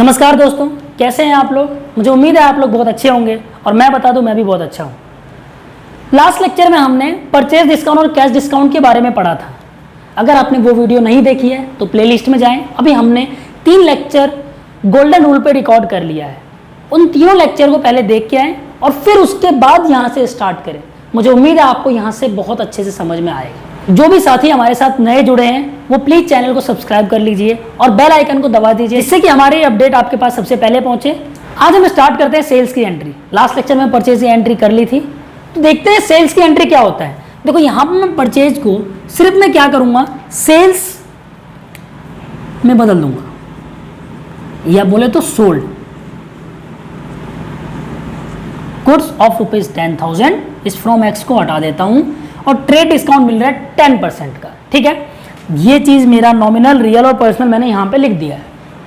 नमस्कार दोस्तों, कैसे हैं आप लोग। मुझे उम्मीद है आप लोग बहुत अच्छे होंगे और मैं बता दूं मैं भी बहुत अच्छा हूं। लास्ट लेक्चर में हमने परचेज डिस्काउंट और कैश डिस्काउंट के बारे में पढ़ा था। अगर आपने वो वीडियो नहीं देखी है तो प्लेलिस्ट में जाएं। अभी हमने 3 लेक्चर गोल्डन रूल पे रिकॉर्ड कर लिया है। उन तीनों लेक्चर को पहले देख के आएँ और फिर उसके बाद यहाँ से स्टार्ट करें। मुझे उम्मीद है आपको यहाँ से बहुत अच्छे से समझ में आएगा। जो भी साथी हमारे साथ नए जुड़े हैं वो प्लीज चैनल को सब्सक्राइब कर लीजिए और बेल आइकन को दबा दीजिए, जिससे कि हमारे अपडेट आपके पास सबसे पहले पहुंचे। आज हम स्टार्ट करते हैं सेल्स की एंट्री। लास्ट लेक्चर में परचेज की एंट्री कर ली थी, तो देखते हैं सेल्स की एंट्री क्या होता है। देखो यहाँ पर मैं परचेज को सिर्फ मैं क्या करूंगा, सेल्स में बदल दूंगा या बोले तो सोल्ड। गुड्स ऑफ ₹10,000 इस फ्रॉम एक्स को हटा देता हूं और ट्रेड डिस्काउंट मिल रहा है 10% का। ठीक है, ये चीज मेरा नॉमिनल, रियल और पर्सनल मैंने यहां पे लिख दिया है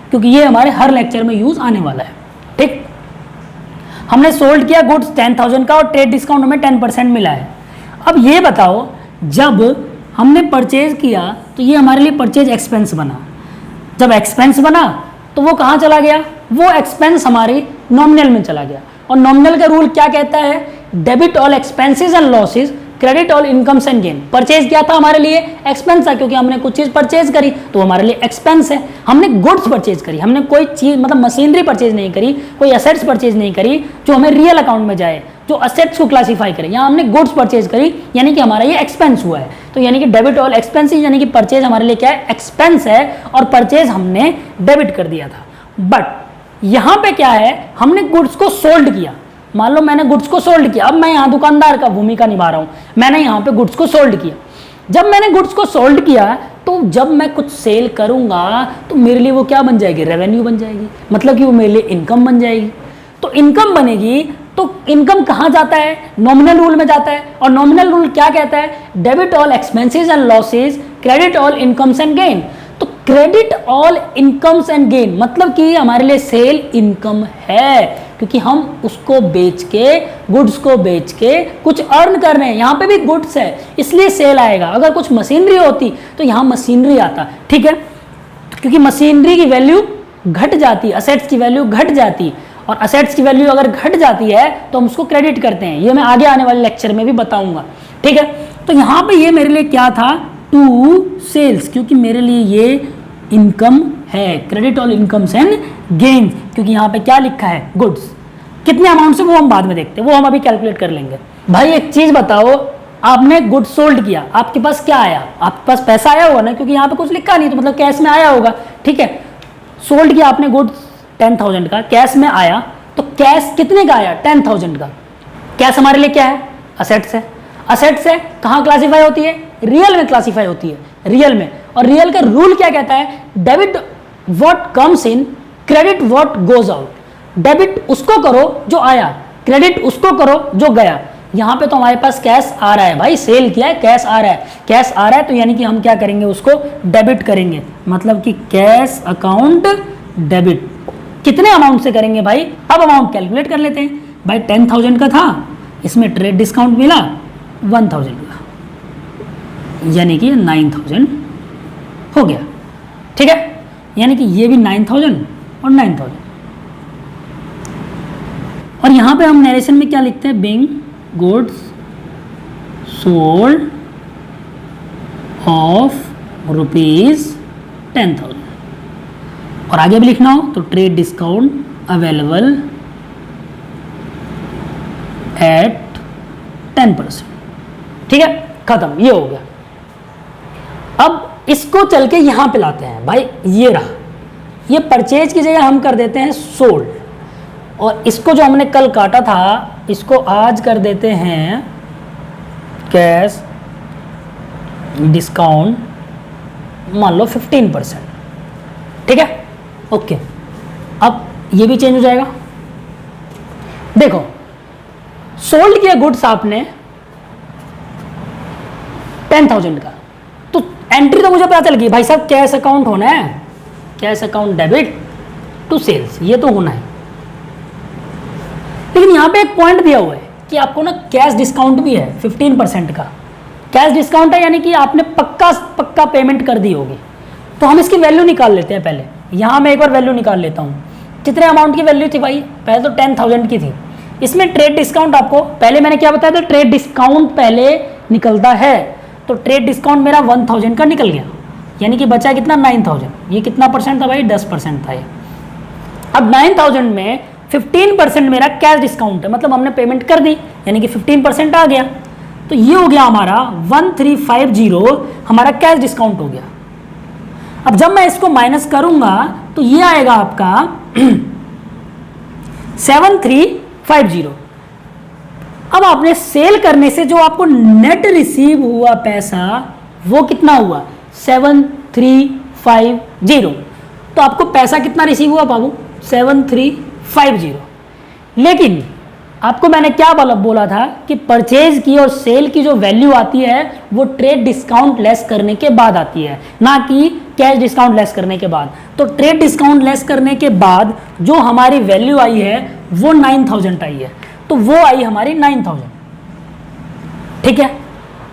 क्योंकि ये हमारे हर लेक्चर में यूज आने वाला है। ठीक, हमने सोल्ड किया गुड्स 10,000 का और ट्रेड डिस्काउंट हमें 10% मिला है। अब ये बताओ, जब हमने परचेज किया तो ये हमारे लिए परचेज एक्सपेंस बना। जब एक्सपेंस बना तो वो कहाँ चला गया, वो एक्सपेंस हमारी नॉमिनल में चला गया। और नॉमिनल का रूल क्या कहता है, debit all expenses and losses, credit all incomes and gain. Purchase क्या था हमारे लिए, एक्सपेंस था, क्योंकि हमने कुछ चीज परचेज करी तो हमारे लिए एक्सपेंस है। हमने गुड्स परचेज करी, हमने कोई चीज मतलब मशीनरी परचेज नहीं करी, कोई असेट्स परचेज नहीं करी जो हमें रियल अकाउंट में जाए, जो असेट्स को क्लासीफाई करे। यहाँ हमने गुड्स परचेज करी, यानी कि हमारा ये एक्सपेंस हुआ है। तो यानी कि डेबिट ऑल एक्सपेंसेस, यानी कि परचेज हमारे लिए क्या है, एक्सपेंस है और परचेज हमने डेबिट कर दिया था। बट यहाँ पे क्या है, हमने गुड्स को सोल्ड किया। मान लो मैंने गुड्स को सोल्ड किया, अब मैं यहाँ दुकानदार का भूमिका निभा रहा हूँ। मैंने यहाँ पे गुड्स को सोल्ड किया। जब मैंने गुड्स को सोल्ड किया तो जब मैं कुछ सेल करूंगा तो मेरे लिए वो क्या बन जाएगी, रेवेन्यू बन जाएगी, मतलब कि वो मेरे लिए इनकम बन जाएगी। तो इनकम बनेगी तो इनकम कहाँ जाता है, नॉमिनल रूल में जाता है। और नॉमिनल रूल क्या कहता है, debit all expenses and losses, credit all incomes and gain. तो credit all incomes and gain मतलब कि हमारे लिए सेल इनकम है, क्योंकि हम उसको बेच के, गुड्स को बेच के कुछ अर्न कर रहे हैं। यहाँ पे भी गुड्स है इसलिए सेल आएगा। अगर कुछ मशीनरी होती तो यहाँ मशीनरी आता। ठीक है, क्योंकि मशीनरी की वैल्यू घट जाती, असेट्स की वैल्यू घट जाती, और असेट्स की वैल्यू अगर घट जाती है तो हम उसको क्रेडिट करते हैं। ये मैं आगे आने वाले लेक्चर में भी बताऊंगा। ठीक है, तो यहाँ पे ये मेरे लिए क्या था, टू सेल्स, क्योंकि मेरे लिए ये इनकम है, credit all incomes and gains, क्योंकि यहाँ पे क्या लिखा है, गुड्स। कितने अमाउंट से वो हम बाद में देखते हैं, वो हम अभी कैलकुलेट कर लेंगे। भाई एक चीज बताओ, आपने गुड्स सोल्ड किया, आपके पास क्या आया, आपके पास पैसा आया होगा ना, क्योंकि यहाँ पे कुछ लिखा नहीं तो मतलब कैश में आया होगा। ठीक है, सोल्ड किया आपने गुड्स 10,000 का, कैश में आया, तो कैश कितने का आया, 10,000 का। कैश हमारे लिए क्या है, असेट्स है। असेट्स है, कहाँ क्लासीफाई होती है, रियल में क्लासीफाई होती है, रियल में। और रियल का रूल क्या कहता है, debit what comes in, credit what goes out. Debit उसको करो जो आया, क्रेडिट उसको करो जो गया। यहाँ पे तो हमारे पास कैश आ रहा है, भाई सेल किया है, कैश आ रहा है, कैश आ रहा है, तो यानी कि हम क्या करेंगे, उसको डेबिट करेंगे, मतलब कि कैश अकाउंट डेबिट। कितने अमाउंट से करेंगे भाई, अब अमाउंट कैलकुलेट कर लेते हैं। भाई 10,000 का था, इसमें ट्रेड डिस्काउंट मिला 1,000 का, यानी कि 9,000 हो गया। ठीक है, यानी कि ये भी 9,000 और 9,000। और यहां पे हम नरेशन में क्या लिखते हैं, बीइंग गुड्स सोल्ड ऑफ ₹10,000। और आगे भी लिखना हो तो ट्रेड डिस्काउंट अवेलेबल एट 10%। ठीक है, खत्म, ये हो गया। अब इसको चल के यहां पे लाते हैं। भाई ये रहा, ये परचेज की जगह हम कर देते हैं सोल्ड, और इसको जो हमने कल काटा था इसको आज कर देते हैं कैश डिस्काउंट, मान लो 15%। ठीक है, ओके। अब ये भी चेंज हो जाएगा। देखो, सोल्ड किया गुड्स आपने 10,000 का, तो एंट्री तो मुझे पता चल गई, भाई साहब कैश अकाउंट होना है, cash account debit to sales, ये तो होना है। लेकिन यहां पे एक पॉइंट दिया हुआ है कि आपको ना कैश डिस्काउंट भी है 15% का। कैश डिस्काउंट है यानी कि आपने पक्का पेमेंट कर दी होगी। तो हम इसकी वैल्यू निकाल लेते हैं पहले। यहां मैं एक बार वैल्यू निकाल लेता हूं। कितने अमाउंट की वैल्यू थी भाई? पहले तो 10,000 की थी। इसमें ट्रेड डिस्काउंट आपको पहले मैंने क्या बताया था, ट्रेड डिस्काउंट पहले निकलता है, तो ट्रेड डिस्काउंट मेरा 1000 का निकल गया, यानी कि बचा कितना 9000। ये कितना परसेंट था भाई? 10% था ये। अब 9000 में 15% मेरा कैश डिस्काउंट है, मतलब हमने पेमेंट कर दी, यानी कि 15% आ गया, तो ये हो गया हमारा 1350 हमारा कैश डिस्काउंट हो गया। अब जब मैं इसको माइनस करूंगा तो ये आएगा आपका 7350। अब आपने सेल करने से जो आपको नेट रिसीव हुआ पैसा वो कितना हुआ? 7350। तो आपको पैसा कितना रिसीव हुआ बाबू? 7350। लेकिन आपको मैंने क्या बोला था कि परचेज की और सेल की जो वैल्यू आती है वो ट्रेड डिस्काउंट लेस करने के बाद आती है, ना कि कैश डिस्काउंट लेस करने के बाद। तो ट्रेड डिस्काउंट लेस करने के बाद जो हमारी वैल्यू आई है वो 9000 आई है, तो वो आई हमारी 9000। ठीक है,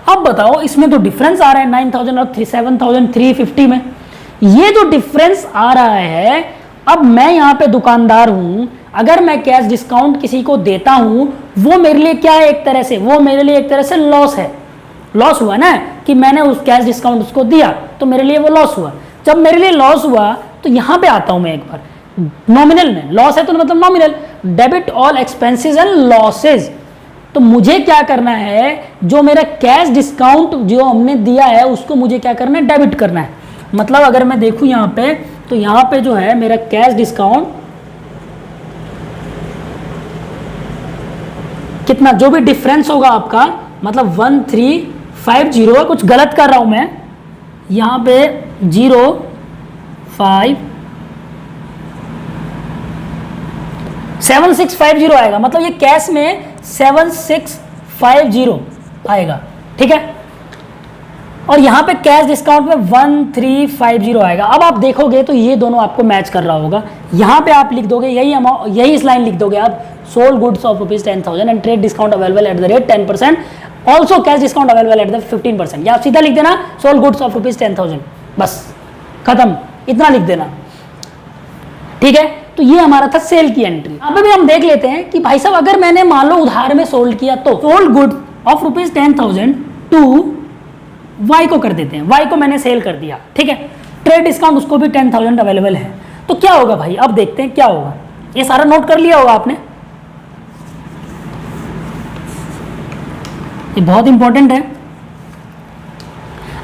अब बताओ इसमें तो डिफरेंस आ रहा है 9000 और 7350 में। ये जो डिफरेंस आ रहा है, अब मैं यहां पे दुकानदार हूं, अगर मैं कैश डिस्काउंट किसी को देता हूं वो मेरे लिए क्या है? एक तरह से वो मेरे लिए एक तरह से लॉस है। लॉस हुआ ना कि मैंने उस कैश डिस्काउंट उसको दिया, तो मेरे लिए वो लॉस हुआ। जब मेरे लिए लॉस हुआ तो यहां पे आता हूं मैं एक बार नॉमिनल में। लॉस है तो मतलब nominal, debit all expenses and losses. तो मुझे क्या करना है, जो मेरा कैश डिस्काउंट जो हमने दिया है उसको मुझे क्या करना है? डेबिट करना है। मतलब अगर मैं देखूं यहां पे, तो यहां पे जो है मेरा कैश डिस्काउंट कितना, जो भी डिफरेंस होगा आपका, मतलब 1350, कुछ गलत कर रहा हूं मैं, यहां पे 7650 आएगा, मतलब ये कैश में 7650 आएगा। ठीक है, और यहां पे कैश डिस्काउंट में 1350 आएगा। अब आप देखोगे तो ये दोनों आपको मैच कर रहा होगा। यहां पे आप लिख दोगे यही अमाउंट, यही इस लाइन लिख दोगे आप, sold goods of ₹10,000 and trade discount available at the rate 10%, also cash discount available at the 15%। या आप सीधा लिख देना सोल्ड गुड्स ऑफ ₹10,000, बस खत्म, इतना लिख देना। ठीक है, तो ये हमारा था सेल की एंट्री। अब भी हम देख लेते हैं कि भाई साहब अगर मैंने मान लो उधार में सोल्ड किया, तो sold good of ₹10,000 to Y को कर देते हैं, वाई को मैंने सेल कर दिया। ठीक है, ट्रेड डिस्काउंट उसको भी 10,000 अवेलेबल है, तो क्या होगा भाई? अब देखते हैं क्या होगा। ये सारा नोट कर लिया होगा आपने, ये बहुत इंपॉर्टेंट है।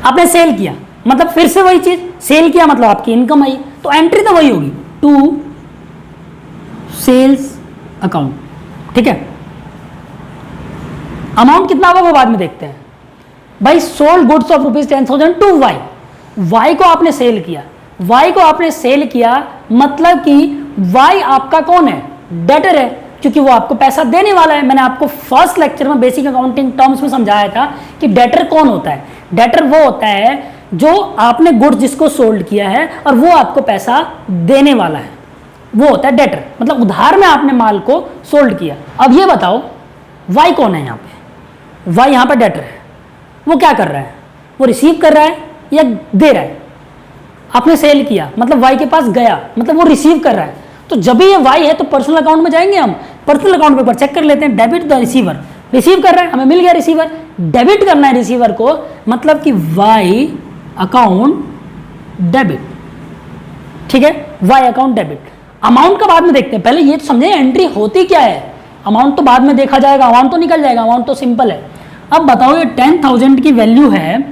आपने सेल किया, मतलब फिर से वही चीज, सेल किया मतलब आपकी इनकम आई, तो एंट्री तो वही होगी, टू सेल्स अकाउंट। ठीक है, अमाउंट कितना होगा वो बाद में देखते हैं। भाई sold goods of ₹10,000 to Y, Y को आपने सेल किया, वाई को आपने सेल किया मतलब कि वाई आपका कौन है? डेटर है, क्योंकि वो आपको पैसा देने वाला है। मैंने आपको फर्स्ट लेक्चर में बेसिक अकाउंटिंग टर्म्स में समझाया था कि डेटर कौन होता है। डेटर वो होता है जो आपने गुड्स जिसको सोल्ड किया है और वो आपको पैसा देने वाला है, वो होता है डेटर। मतलब उधार में आपने माल को सोल्ड किया। अब ये बताओ वाई कौन है यहाँ पे? वाई यहाँ पे डेटर है, वो क्या कर रहा है? वो रिसीव कर रहा है या दे रहा है? आपने सेल किया मतलब वाई के पास गया, मतलब वो रिसीव कर रहा है। तो जब भी ये वाई है तो पर्सनल अकाउंट में जाएंगे हम, पर्सनल अकाउंट पे एक बार चेक कर लेते हैं, डेबिट द रिसीवर, रिसीव कर रहा है, हमें मिल गया रिसीवर, डेबिट करना है रिसीवर को, मतलब कि वाई अकाउंट डेबिट। ठीक है, वाई अकाउंट डेबिट। अमाउंट का बाद में देखते हैं, पहले ये तो समझे एंट्री होती क्या है, अमाउंट तो बाद में देखा जाएगा, अमाउंट तो निकल जाएगा, अमाउंट तो सिंपल है। अब बताओ ये 10,000 की वैल्यू है,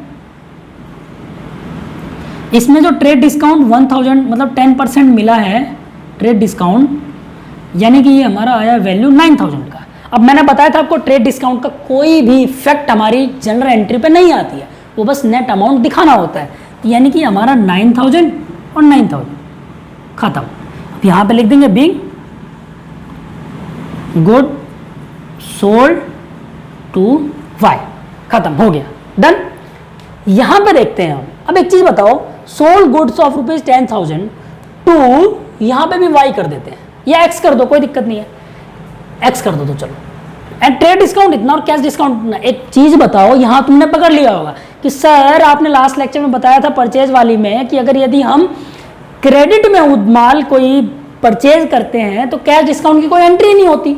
इसमें जो ट्रेड डिस्काउंट 1000 मतलब 10% मिला है ट्रेड डिस्काउंट, यानी कि ये हमारा आया वैल्यू 9000 का। अब मैंने बताया था आपको ट्रेड डिस्काउंट का कोई भी इफेक्ट हमारी जनरल एंट्री पे नहीं आती है, वो बस नेट अमाउंट दिखाना होता है। तो यानी कि हमारा 9000 और 9000 खत्म। अब यहाँ पे लिख देंगे being good sold to Y, खत्म हो गया, डन। यहां पे देखते हैं हम, अब एक चीज बताओ, सोल्ड गुड्स ऑफ ₹10,000 टू, यहां पे भी वाई कर देते हैं या एक्स कर दो, कोई दिक्कत नहीं है, एक्स कर दो तो चलो, एंड ट्रेड डिस्काउंट इतना और कैश डिस्काउंट इतना। एक चीज बताओ, यहां तुमने पकड़ लिया होगा कि सर आपने लास्ट लेक्चर में बताया था परचेज वाली में कि अगर यदि हम क्रेडिट में माल कोई परचेज करते हैं तो कैश डिस्काउंट की कोई एंट्री नहीं होती,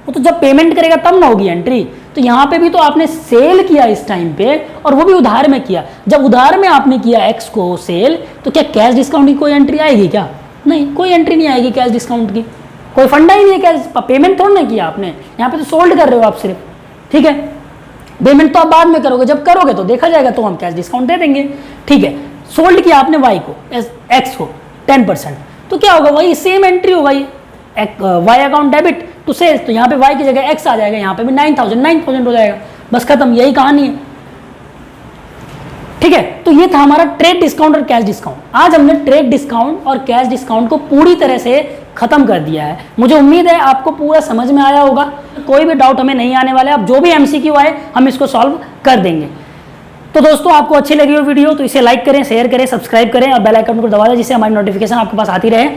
वो तो जब पेमेंट करेगा तब ना होगी एंट्री। तो यहाँ पे भी तो आपने सेल किया इस टाइम पे, और वो भी उधार में किया। जब उधार में आपने किया एक्स को सेल, तो क्या कैश डिस्काउंट की कोई एंट्री आएगी क्या? नहीं, कोई एंट्री नहीं आएगी कैश डिस्काउंट की, कोई फंडा ही नहीं है। कैश पेमेंट थोड़ा ना किया आपने, यहाँ पे तो सोल्ड कर रहे हो आप सिर्फ, ठीक है। पेमेंट तो आप बाद में करोगे, जब करोगे तो देखा जाएगा, तो हम कैश डिस्काउंट दे देंगे, ठीक है। सोल्ड किया आपने वाई को, एक्स को 10%, तो क्या होगा, वही सेम एंट्री होगा, ये Y account debit to sales, तो यहाँ पे वाई की जगह एक्स आ जाएगा, यहाँ पे भी 9,000 हो जाएगा, बस खत्म, यही कहानी है, ठीक है। तो ये था हमारा ट्रेड डिस्काउंट और कैश डिस्काउंट। आज हमने ट्रेड डिस्काउंट और कैश डिस्काउंट को पूरी तरह से खत्म कर दिया है। मुझे उम्मीद है आपको पूरा समझ में आया होगा, कोई भी डाउट हमें नहीं आने वाला है। अब जो भी एमसीक्यू आए हम इसको सॉल्व कर देंगे। तो दोस्तों, आपको अच्छी लगी हो वीडियो तो इसे लाइक करें, शेयर करें, सब्सक्राइब करें और बेल आइकन को दबा दें, जिससे हमारी नोटिफिकेशन आपके पास आती रहे।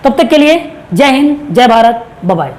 तब तक के लिए जय हिंद, जय भारत, बाय बाय।